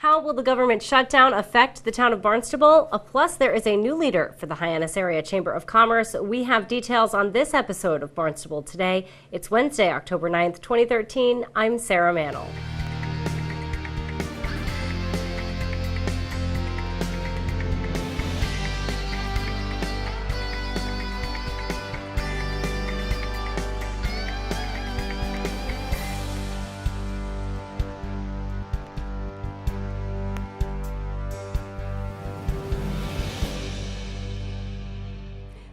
How will the government shutdown affect the town of Barnstable? Plus, there is a new leader for the Hyannis Area Chamber of Commerce. We have details on this episode of Barnstable Today. It's Wednesday, October 9th, 2013. I'm Sarah Mannel.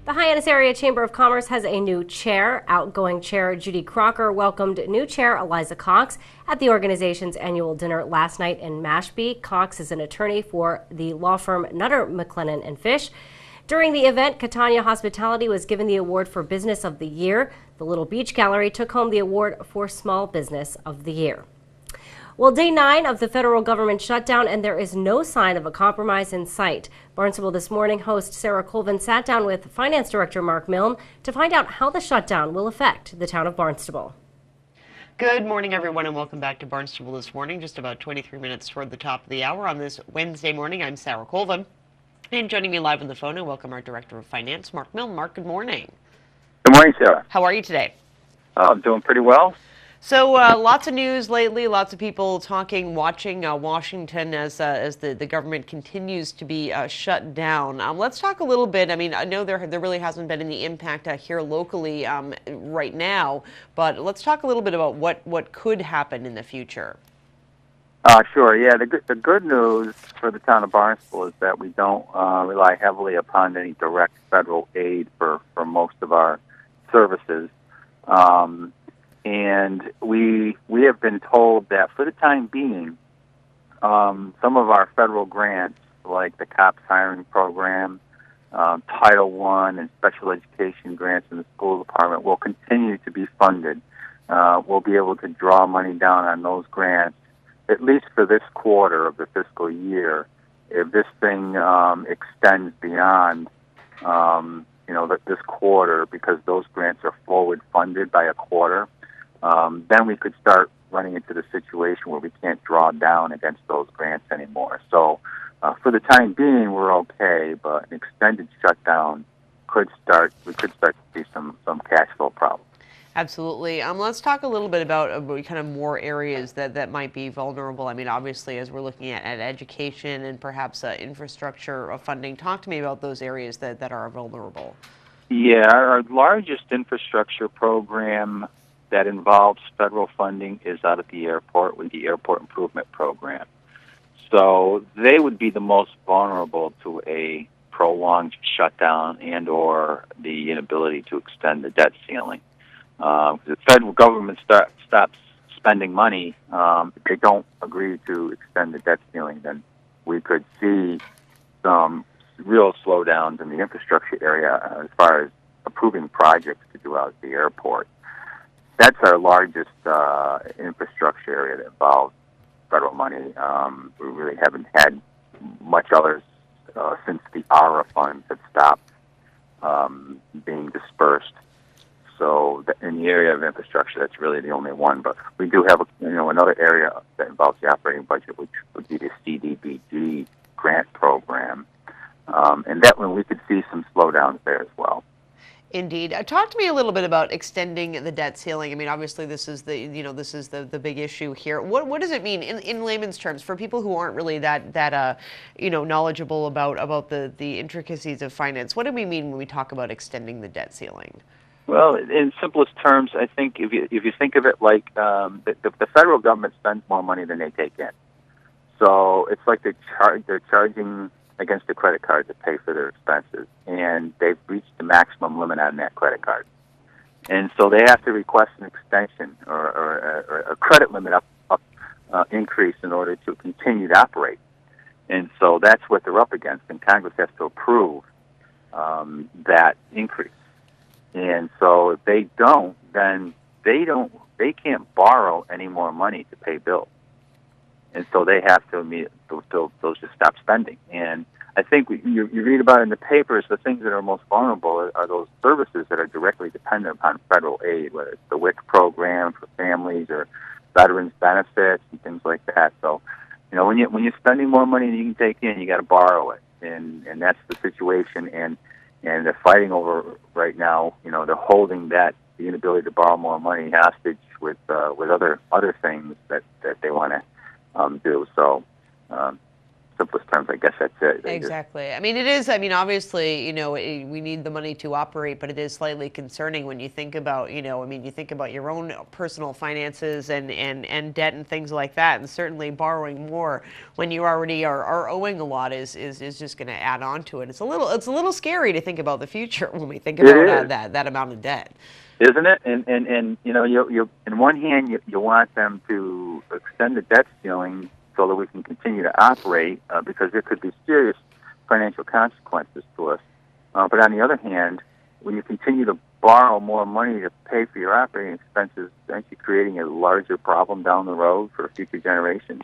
The Hyannis Area Chamber of Commerce has a new chair. Outgoing chair Judy Crocker welcomed new chair Eliza Cox at the organization's annual dinner last night in Mashpee. Cox is an attorney for the law firm Nutter, McLennan and Fish. During the event, Catania Hospitality was given the award for Business of the Year. The Little Beach Gallery took home the award for Small Business of the Year. Well, day 9 of the federal government shutdown, and there is no sign of a compromise in sight. Barnstable This Morning host Sarah Colvin sat down with Finance Director Mark Milne to find out how the shutdown will affect the town of Barnstable. Good morning, everyone, and welcome back to Barnstable This Morning. Just about 23 minutes toward the top of the hour on this Wednesday morning. I'm Sarah Colvin, and joining me live on the phone, I welcome our Director of Finance, Mark Milne. Mark, good morning. Good morning, Sarah. How are you today? I'm doing pretty well. So lots of news lately, lots of people watching Washington as the government continues to be shut down. Let's talk a little bit. I mean, I know there really hasn't been any impact here locally right now, but let's talk a little bit about what could happen in the future. Sure. Yeah, the good news for the town of Barnstable is that we don't rely heavily upon any direct federal aid for most of our services. And we have been told that for the time being, some of our federal grants, like the COPS hiring program, Title I, and special education grants in the school department, will continue to be funded. We'll be able to draw money down on those grants, at least for this quarter of the fiscal year. If this thing extends beyond, this quarter, because those grants are forward funded by a quarter, then we could start running into the situation where we can't draw down against those grants anymore. So for the time being, we're okay, but an extended shutdown we could start to see some cash flow problems. Absolutely. Let's talk a little bit about kind of more areas that might be vulnerable. I mean, obviously, as we're looking at education and perhaps infrastructure funding, talk to me about those areas that are vulnerable. Yeah, our largest infrastructure program that involves federal funding is out at the airport with the Airport Improvement Program. So they would be the most vulnerable to a prolonged shutdown and or the inability to extend the debt ceiling. If the federal government stops spending money, if they don't agree to extend the debt ceiling, then we could see some real slowdowns in the infrastructure area as far as approving projects to do out at the airport. That's our largest infrastructure area that involves federal money. We really haven't had much others since the ARA funds had stopped being dispersed. So in the area of infrastructure, that's really the only one. But we do have another area that involves the operating budget, which would be the CDBG grant program, and that one we could see some slowdowns there as well. Indeed. Talk to me a little bit about extending the debt ceiling. I mean, obviously, this is the big issue here. What does it mean in layman's terms for people who aren't really that knowledgeable about the intricacies of finance? What do we mean when we talk about extending the debt ceiling? Well, in simplest terms, I think if you think of it like the federal government spends more money than they take in, so it's like they're charging against the credit card to pay for their expenses, and they've reached the maximum limit on that credit card, and so they have to request an extension or a credit limit increase in order to continue to operate, and so that's what they're up against, and Congress has to approve that increase, and so if they don't, then they can't borrow any more money to pay bills. And so they have to those just stop spending. And I think you read about in the papers, the things that are most vulnerable are those services that are directly dependent upon federal aid, whether it's the WIC program for families or veterans benefits and things like that. So when you're spending more money than you can take in, you got to borrow it, and that's the situation. And they're fighting over right now. They're holding the inability to borrow more money hostage with other things that they want to do. So. Simplest terms, I guess that's it. Exactly. I mean, it is. I mean, obviously, we need the money to operate, but it is slightly concerning when you think about, you think about your own personal finances and debt and things like that. And certainly borrowing more when you already are owing a lot is just going to add on to it. It's a little scary to think about the future when we think about that amount of debt. Isn't it? And you in one hand, you want them to extend the debt ceiling so that we can continue to operate, because there could be serious financial consequences to us. But on the other hand, when you continue to borrow more money to pay for your operating expenses, aren't you creating a larger problem down the road for future generations?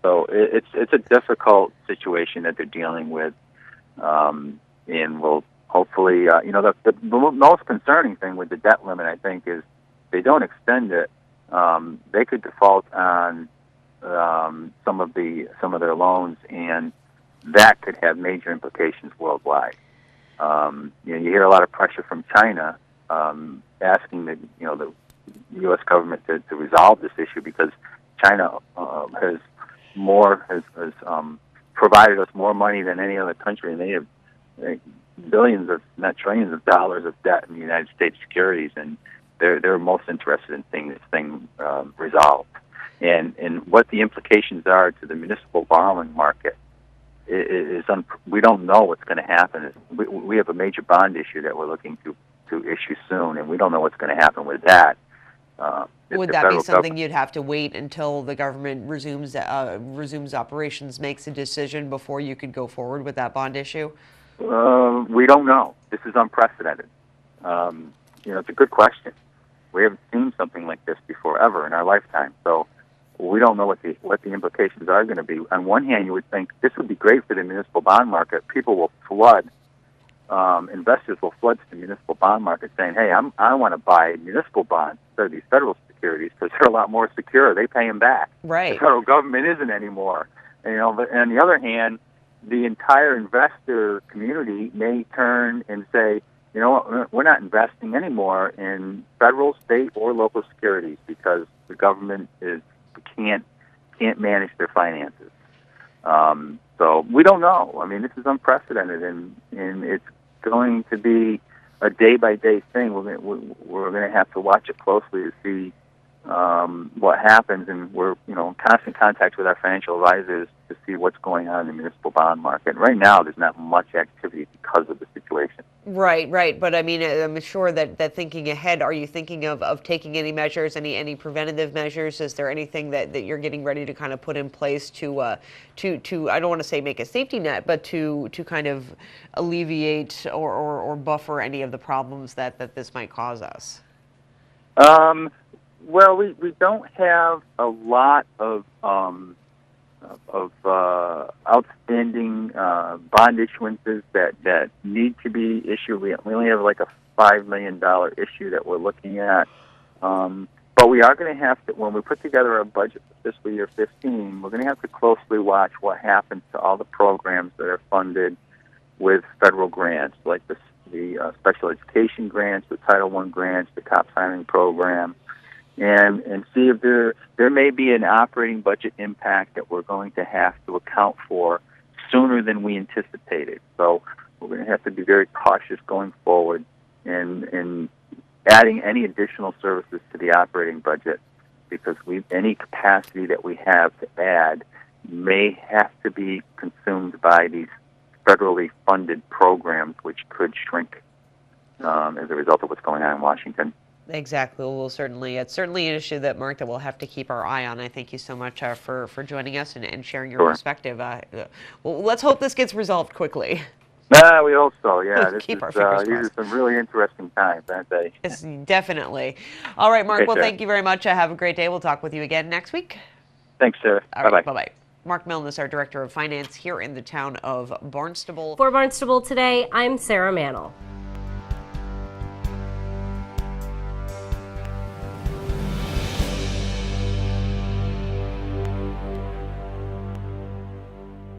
So it's a difficult situation that they're dealing with, and we'll hopefully, the most concerning thing with the debt limit, I think, is they don't extend it. They could default on some of their loans, and that could have major implications worldwide. You hear a lot of pressure from China asking the U.S. government to resolve this issue, because China has provided us more money than any other country, and they have billions, of not trillions of dollars of debt in the United States securities, and they're most interested in seeing this thing resolved. And what the implications are to the municipal borrowing market we don't know what's going to happen. We have a major bond issue that we're looking to issue soon, and we don't know what's going to happen with that. Would that be something you'd have to wait until the government resumes operations, makes a decision before you could go forward with that bond issue? We don't know. This is unprecedented. It's a good question. We haven't seen something like this before ever in our lifetime. So we don't know what the implications are going to be. On one hand, you would think this would be great for the municipal bond market. People will flood. Investors will flood to the municipal bond market saying, hey, I want to buy municipal bonds instead of these federal securities because they're a lot more secure. They pay them back. Right. The federal government isn't anymore. But on the other hand, the entire investor community may turn and say, you know what, we're not investing anymore in federal, state, or local securities because the government can't manage their finances. So we don't know. I mean, this is unprecedented, and it's going to be a day-by-day thing. We're going to have to watch it closely to see what happens, and we're in constant contact with our financial advisors to see what's going on in the municipal bond market. Right now, there's not much activity because of the situation. Right. But I mean, I'm sure that thinking ahead, are you thinking of taking any measures, any preventative measures? Is there anything that you're getting ready to kind of put in place to I don't want to say make a safety net, but to kind of alleviate or buffer any of the problems that this might cause us? Well, we don't have a lot of outstanding bond issuances that need to be issued. We only have like a $5 million issue that we're looking at. But we are going to have to, when we put together our budget for fiscal year 15, we're going to have to closely watch what happens to all the programs that are funded with federal grants, like the special education grants, the Title I grants, the COP signing program, and see if there may be an operating budget impact that we're going to have to account for sooner than we anticipated. So we're going to have to be very cautious going forward in adding any additional services to the operating budget, because any capacity that we have to add may have to be consumed by these federally funded programs, which could shrink as a result of what's going on in Washington. Exactly. Well, it's certainly an issue that, Mark, that we'll have to keep our eye on. I thank you so much for joining us and sharing your perspective. Well, let's hope this gets resolved quickly. We hope so, yeah. Keep our fingers these crossed. are some really interesting times, aren't they? Yes, definitely. All right, Mark, well, sure. thank you very much. Have a great day. We'll talk with you again next week. Thanks, Sarah. All right, bye-bye. Mark Milne is our Director of Finance here in the town of Barnstable. For Barnstable Today, I'm Sarah Mannel.